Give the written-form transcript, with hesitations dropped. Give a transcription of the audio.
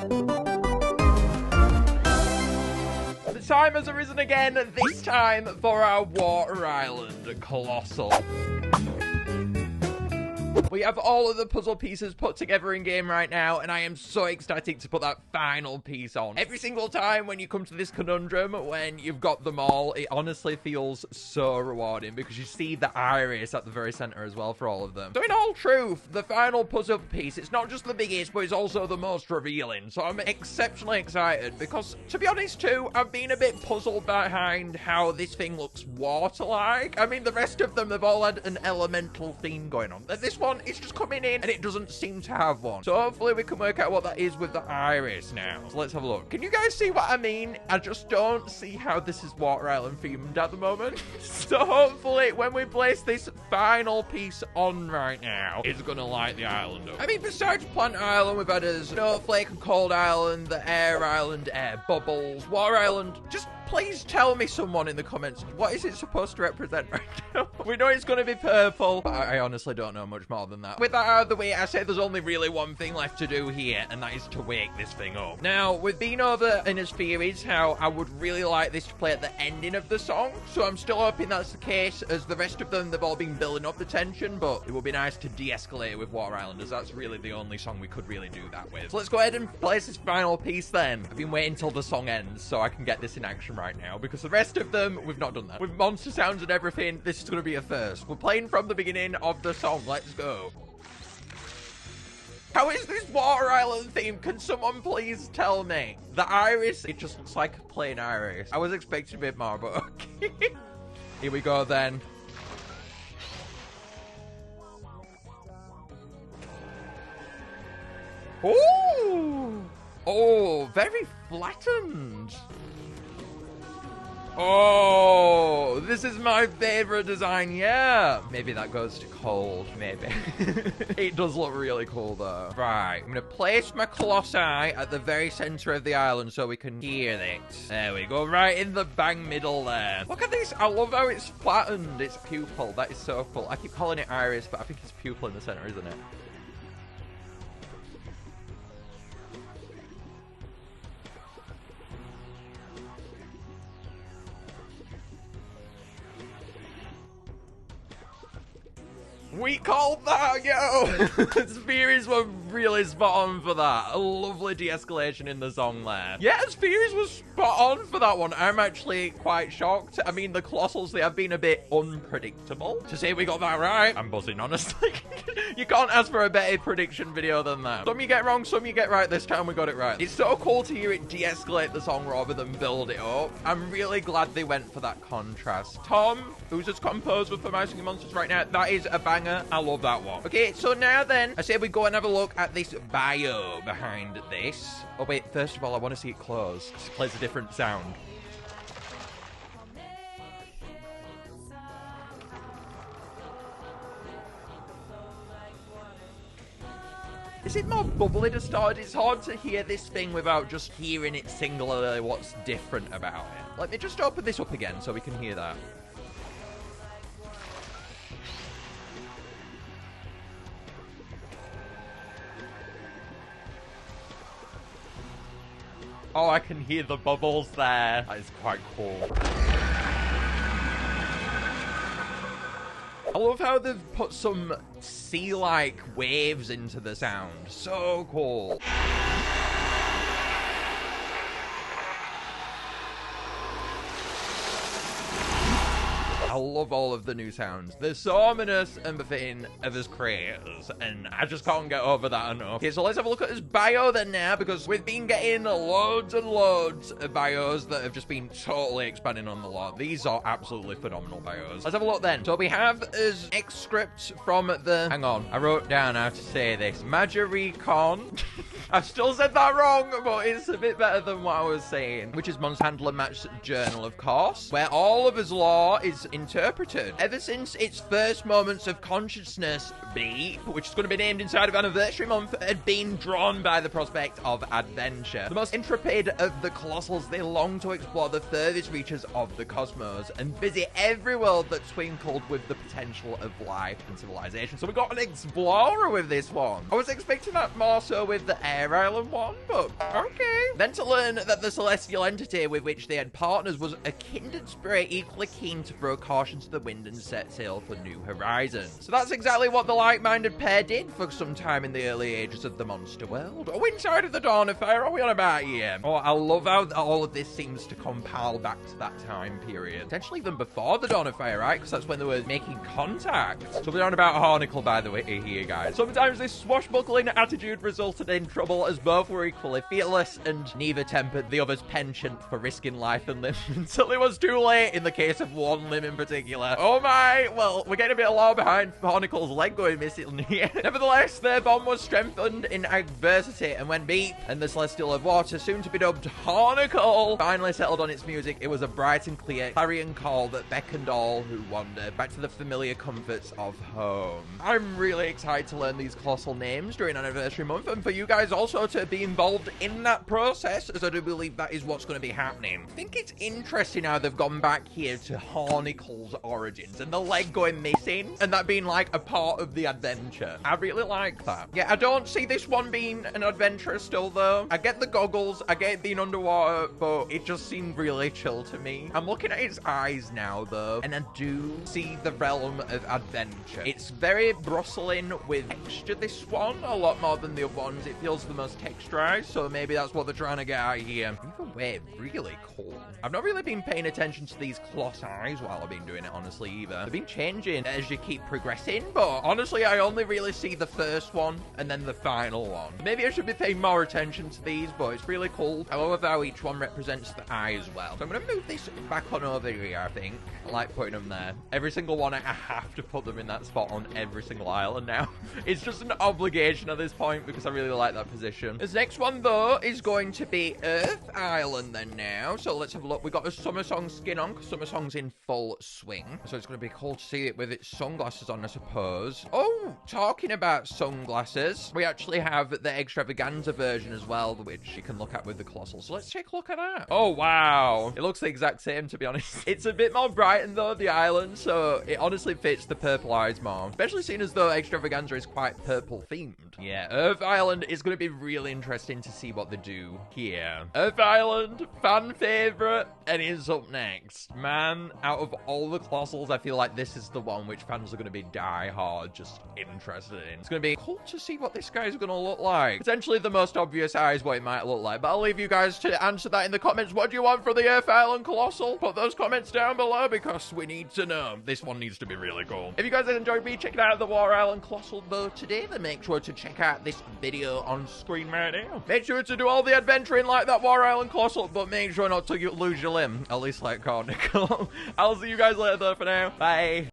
The time has arisen again, this time for our Water Island Colossal. We have all of the puzzle pieces put together in game right now, and I am so ecstatic to put that final piece on. Every single time when you come to this conundrum, when you've got them all, it honestly feels so rewarding because you see the iris at the very center as well for all of them. So in all truth, the final puzzle piece, it's not just the biggest, but it's also the most revealing. So I'm exceptionally excited because, to be honest too, I've been a bit puzzled behind how this thing looks water-like. I mean, the rest of them have all had an elemental theme going on. This one, it's just coming in and it doesn't seem to have one. So hopefully we can work out what that is with the iris now. So let's have a look. Can you guys see what I mean? I just don't see how this is Water Island themed at the moment. So hopefully when we place this final piece on right now, it's gonna light the island up. I mean, besides Plant Island, we've had a Snowflake and Cold Island, the Air Island, Air Bubbles, Water Island. Just please tell me, someone in the comments, what is it supposed to represent right now? We know it's going to be purple, but I honestly don't know much more than that. With that out of the way, I say there's only really one thing left to do here, and that is to wake this thing up. Now, we've been over in his theories how I would really like this to play at the ending of the song, so I'm still hoping that's the case, as the rest of them, they've all been building up the tension, but it would be nice to de-escalate it with Water Island, as that's really the only song we could really do that with. So let's go ahead and place this final piece then. I've been waiting till the song ends so I can get this in action right now, because the rest of them, we've not done that. With monster sounds and everything, this is going to be a first. We're playing from the beginning of the song. Let's go. How is this Water Island theme? Can someone please tell me? The iris, it just looks like a plain iris. I was expecting a bit more, but okay. Here we go then. Ooh! Oh, very flattened. Oh, this is my favorite design, yeah. Maybe that goes to cold, maybe. It does look really cool, though. Right, I'm going to place my Colossi at the very center of the island so we can hear it. There we go, right in the bang middle there. Look at this. I love how it's flattened. It's pupil. That is so cool. I keep calling it iris, but I think it's pupil in the center, isn't it? We called that, yo! Spheres were really spot on for that. A lovely de-escalation in the song there. Yeah, Spheres was spot on for that one. I'm actually quite shocked. I mean, the Colossals, they have been a bit unpredictable. To say we got that right, I'm buzzing, honestly. You can't ask for a better prediction video than that. Some you get wrong, some you get right. This time we got it right. It's so cool to hear it de-escalate the song rather than build it up. I'm really glad they went for that contrast. Tom, who's just composed with For My Singing Monsters right now, that is a banger. I love that one. Okay, so now then, I say we go and have a look at this bio behind this. Oh wait, first of all, I want to see it close. It plays a different sound. Is it more bubbly to start? It's hard to hear this thing without just hearing it singularly what's different about it. Let me just open this up again so we can hear that. Oh, I can hear the bubbles there. That is quite cool. I love how they've put some sea-like waves into the sound. So cool. I love all of the new sounds. They're so ominous and befitting of his creators, and I just can't get over that enough. Okay, so let's have a look at his bio then now, because we've been getting loads and loads of bios that have just been totally expanding on the lore. These are absolutely phenomenal bios. Let's have a look then. So we have his excerpt from the... Hang on, I wrote down how to say this. Majoricon. I've still said that wrong, but it's a bit better than what I was saying. Which is Monster Handler Match Journal, of course, where all of his lore is interpreted. Ever since its first moments of consciousness, B, which is going to be named inside of Anniversary Month, had been drawn by the prospect of adventure. The most intrepid of the Colossals, they long to explore the furthest reaches of the cosmos and visit every world that twinkled with the potential of life and civilization. So we got an explorer with this one. I was expecting that more so with the Air Air Island one, but okay. Then to learn that the celestial entity with which they had partners was a kindred spirit equally keen to throw caution to the wind and set sail for new horizons. So that's exactly what the like-minded pair did for some time in the early ages of the monster world. Oh, inside of the Dawn of Fire, are we on about here? Oh, I love how all of this seems to compile back to that time period. Potentially even before the Dawn of Fire, right? Because that's when they were making contact. So we're on about Hornicle, by the way, here, guys. Sometimes this swashbuckling attitude resulted in trouble, as both were equally fearless and neither tempered the other's penchant for risking life and limb until it was too late in the case of one limb in particular. Oh my, well, we're getting a bit of law behind Hornicle's leg going missing here. Nevertheless, their bond was strengthened in adversity, and when Beep and the Celestial of Water, soon to be dubbed Hornicle, finally settled on its music, it was a bright and clear clarion call that beckoned all who wander back to the familiar comforts of home. I'm really excited to learn these colossal names during Anniversary Month, and for you guys also to be involved in that process, as I do believe that is what's going to be happening. I think it's interesting how they've gone back here to Hornicle's origins, and the leg going missing, and that being like a part of the adventure. I really like that. Yeah, I don't see this one being an adventure still, though. I get the goggles, I get it being underwater, but it just seemed really chill to me. I'm looking at its eyes now, though, and I do see the realm of adventure. It's very bristling with texture, this one, a lot more than the other ones. It feels the most texturized, so maybe that's what they're trying to get out here. Either way, really cool. I've not really been paying attention to these colossi while I've been doing it, honestly, either. They've been changing as you keep progressing, but honestly, I only really see the first one and then the final one. Maybe I should be paying more attention to these, but it's really cool. I love how each one represents the eye as well. So I'm going to move this back on over here, I think. I like putting them there. Every single one, I have to put them in that spot on every single island now. It's just an obligation at this point because I really like that position. This next one, though, is going to be Earth Island then now. So let's have a look. We got a Summer Song skin on because Summer Song's in full swing. So it's going to be cool to see it with its sunglasses on, I suppose. Oh, talking about sunglasses, we actually have the extravaganza version as well, which you can look at with the Colossal. So let's take a look at that. Oh, wow. It looks the exact same, to be honest. It's a bit more brightened, though, the island, so it honestly fits the purple eyes more, especially seeing as though extravaganza is quite purple themed. Yeah, Earth Island is going to be really interesting to see what they do here. Earth Island, fan favorite, and is up next. Man, out of all the Colossals, I feel like this is the one which fans are going to be die-hard just interested in. It's going to be cool to see what this guy's going to look like. Potentially the most obvious eye is what it might look like, but I'll leave you guys to answer that in the comments. What do you want for the Earth Island Colossal? Put those comments down below because we need to know. This one needs to be really cool. If you guys have enjoyed me checking out the Water Island Colossal though today, then make sure to check out this video on screen right now. Make sure to do all the adventuring like that Water Island Colossal, but make sure not to lose your limb, at least like Hornicle. I'll see you guys later though for now. Bye.